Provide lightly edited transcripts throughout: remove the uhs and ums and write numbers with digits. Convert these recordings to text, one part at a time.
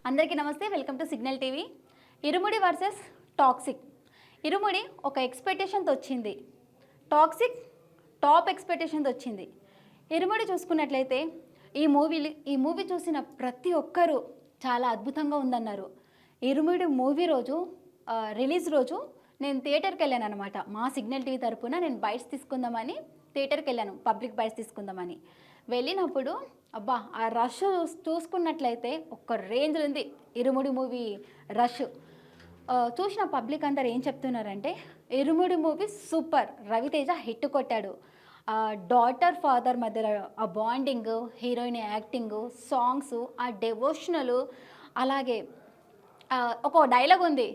అందరికీ నమస్తే, welcome to Signal TV. Irumudi versus Toxic. Irumudi ఒక ఎక్స్పెక్టేషన్తో వచ్చింది, టాక్సిక్ టాప్ ఎక్స్పెక్టేషన్తో వచ్చింది. ఇరుముడి చూసుకున్నట్లయితే ఈ మూవీ చూసిన ప్రతి ఒక్కరూ చాలా అద్భుతంగా ఉందన్నారు. ఇరుముడి మూవీ రోజు రిలీజ్ రోజు నేను థియేటర్కి వెళ్ళాను అనమాట. మా సిగ్నల్ టీవీ తరపున నేను బైట్స్ తీసుకుందామని థియేటర్కి వెళ్ళాను, పబ్లిక్ బైట్స్ తీసుకుందామని. వెళ్ళినప్పుడు అబ్బా ఆ రష్ చూసుకున్నట్లయితే ఒక్క రేంజ్ ఉంది ఇరుముడి మూవీ రష్. చూసిన పబ్లిక్ అందరు ఏం చెప్తున్నారంటే ఇరుముడి మూవీ సూపర్, రవితేజ హిట్ కొట్టాడు. డాటర్ ఫాదర్ మధ్యలో ఆ బాండింగ్, హీరోయిన్ యాక్టింగ్, సాంగ్స్, ఆ డెవోషనల్, అలాగే ఒక డైలాగ్ ఉంది,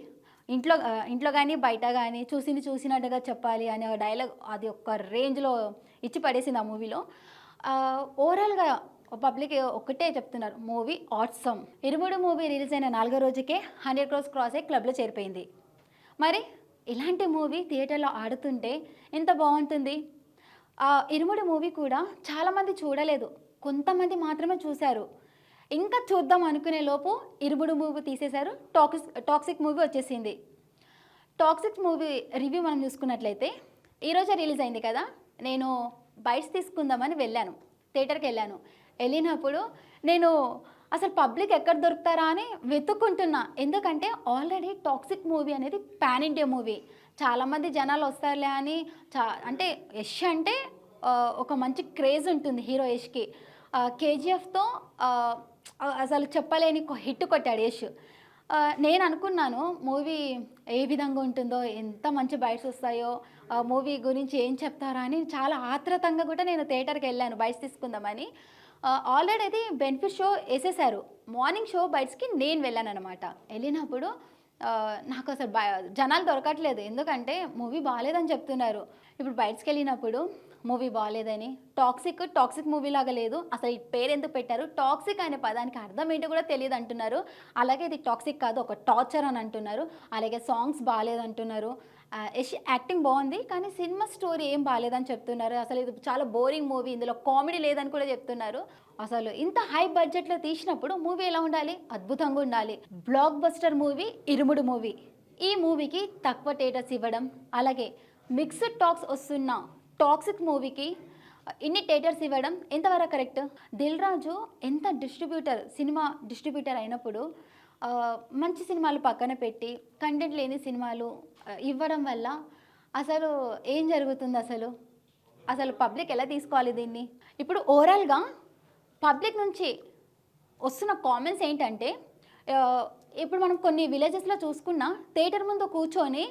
ఇంట్లో కానీ బయట కానీ చూసినట్టుగా చెప్పాలి అనే ఒక డైలాగ్, అది ఒక్క రేంజ్లో ఇచ్చి పడేసింది ఆ మూవీలో. ఓవరాల్గా పబ్లిక్ ఒకటే చెప్తున్నారు, మూవీ ఆట్సమ్. ఇరుముడి మూవీ రిలీజ్ అయిన 4వ రోజుకే 100 crores క్రాస్ అయ్యి క్లబ్లో చేరిపోయింది. మరి ఇలాంటి మూవీ థియేటర్లో ఆడుతుంటే ఎంత బాగుంటుంది. ఇరుముడి మూవీ కూడా చాలామంది చూడలేదు, కొంతమంది మాత్రమే చూశారు. ఇంకా చూద్దాం అనుకునే లోపు ఇరుముడి మూవీ తీసేశారు, టాక్సిక్ మూవీ వచ్చేసింది. టాక్సిక్ మూవీ రివ్యూ మనం చూసుకున్నట్లయితే ఈరోజే రిలీజ్ అయింది కదా, నేను బైట్స్ తీసుకుందామని వెళ్ళాను, థియేటర్కి వెళ్ళాను. వెళ్ళినప్పుడు నేను అసలు పబ్లిక్ ఎక్కడ దొరుకుతారా అని వెతుక్కుంటున్నా. ఎందుకంటే ఆల్రెడీ టాక్సిక్ మూవీ అనేది పాన్ ఇండియా మూవీ, చాలామంది జనాలు వస్తారులే అని అంటే యష్ అంటే ఒక మంచి క్రేజ్ ఉంటుంది హీరో యష్కి. కేజీఎఫ్తో అసలు చెప్పలేని హిట్ కొట్టాడు యష్. నేను అనుకున్నాను మూవీ ఏ విధంగా ఉంటుందో, ఎంత మంచి బైట్స్ వస్తాయో, మూవీ గురించి ఏం చెప్తారో అని చాలా ఆత్రతంగా కూడా నేను థియేటర్కి వెళ్ళాను బైట్స్ తీసుకుందామని. ఆల్రెడీ అది బెనిఫిట్ షో వేసేసారు, మార్నింగ్ షో బైట్స్కి నేను వెళ్ళాను అనమాట. వెళ్ళినప్పుడు నాకు అసలు జనాలు దొరకట్లేదు, ఎందుకంటే మూవీ బాగాలేదని చెప్తున్నారు. ఇప్పుడు బైట్స్కి వెళ్ళినప్పుడు మూవీ బాగాలేదని, టాక్సిక్ మూవీ లాగా లేదు, అసలు ఈ పేరు ఎందుకు పెట్టారు, టాక్సిక్ అనే పదానికి అర్థం ఏంటో కూడా తెలియదు అంటున్నారు. అలాగే ఇది టాక్సిక్ కాదు, ఒక టార్చర్ అని అంటున్నారు. అలాగే సాంగ్స్ బాగాలేదు అంటున్నారు. యష్ యాక్టింగ్ బాగుంది కానీ సినిమా స్టోరీ ఏం బాగాలేదని చెప్తున్నారు. అసలు ఇది చాలా బోరింగ్ మూవీ, ఇందులో కామెడీ లేదని కూడా చెప్తున్నారు. అసలు ఇంత హై బడ్జెట్లో తీసినప్పుడు మూవీ ఎలా ఉండాలి, అద్భుతంగా ఉండాలి. Blockbuster movie Irumudu movie. ఈ మూవీకి తక్కువ థియేటర్స్ ఇవ్వడం, అలాగే మిక్స్డ్ టాక్స్ వస్తున్న టాక్సిక్ మూవీకి ఇన్ని థియేటర్స్ ఇవ్వడం ఎంతవరకు కరెక్ట్? దిల్ రాజు ఎంత సినిమా డిస్ట్రిబ్యూటర్ అయినప్పుడు మంచి సినిమాలు పక్కన పెట్టి కంటెంట్ లేని సినిమాలు ఇవ్వడం వల్ల అసలు ఏం జరుగుతుంది, అసలు పబ్లిక్ ఎలా తీసుకోవాలి దీన్ని? ఇప్పుడు ఓవరాల్గా పబ్లిక్ నుంచి వస్తున్న కామెంట్స్ ఏంటంటే, ఇప్పుడు మనం కొన్ని విలేజెస్లో చూసుకున్న థియేటర్ ముందు కూర్చొని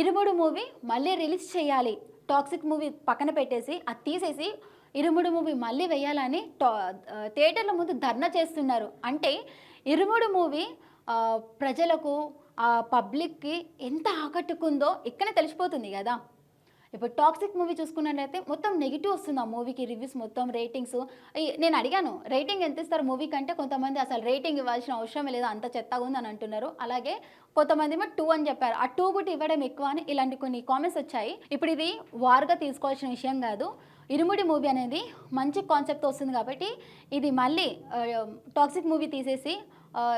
ఇరుముడు మూవీ మళ్ళీ రిలీజ్ చేయాలి, టాక్సిక్ మూవీ పక్కన పెట్టేసి అది తీసేసి ఇరుముడు మూవీ మళ్ళీ వేయాలని థియేటర్ల ముందు ధర్నా చేస్తున్నారు. అంటే ఇరుముడు మూవీ ప్రజలకు, పబ్లిక్కి ఎంత ఆకట్టుకుందో ఇక్కడే తెలిసిపోతుంది కదా. ఇప్పుడు టాక్సిక్ మూవీ చూసుకున్నట్లయితే మొత్తం నెగిటివ్ వస్తుంది ఆ మూవీకి, రివ్యూస్ మొత్తం రేటింగ్స్. నేను అడిగాను రేటింగ్ ఎంత ఇస్తారు మూవీ కంటే, కొంతమంది అసలు రేటింగ్ ఇవ్వాల్సిన అవసరం లేదు, అంత చెత్తగా ఉంది అని అంటున్నారు. అలాగే కొంతమంది 2 అని చెప్పారు, ఆ 2 బుట్ ఇవ్వడం ఎక్కువ అని ఇలాంటి కొన్ని కామెంట్స్ వచ్చాయి. ఇప్పుడు ఇది వార్గా తీసుకోవాల్సిన విషయం కాదు. ఇరుముడి మూవీ అనేది మంచి కాన్సెప్ట్ వస్తుంది కాబట్టి ఇది మళ్ళీ టాక్సిక్ మూవీ తీసేసి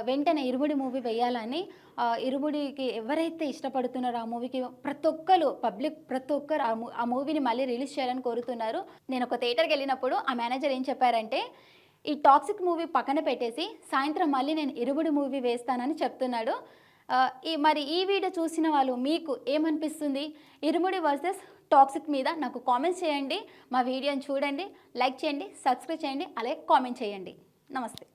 వెంటనే ఇరుముడి మూవీ వేయాలని, ఇరుముడికి ఎవరైతే ఇష్టపడుతున్నారో ఆ మూవీకి పబ్లిక్ ప్రతి ఒక్కరు ఆ మూవీని మళ్ళీ రిలీజ్ చేయాలని కోరుతున్నారు. నేను ఒక థియేటర్కి వెళ్ళినప్పుడు ఆ మేనేజర్ ఏం చెప్పారంటే, ఈ టాక్సిక్ మూవీ పక్కన పెట్టేసి సాయంత్రం మళ్ళీ నేను ఇరుముడి మూవీ వేస్తానని చెప్తున్నాడు. మరి ఈ వీడియో చూసిన వాళ్ళు మీకు ఏమనిపిస్తుంది, ఇరుముడి వర్సెస్ టాక్సిక్ మీద నాకు కామెంట్స్ చేయండి. మా వీడియోని చూడండి, లైక్ చేయండి, సబ్స్క్రైబ్ చేయండి, అలాగే కామెంట్ చేయండి. నమస్తే.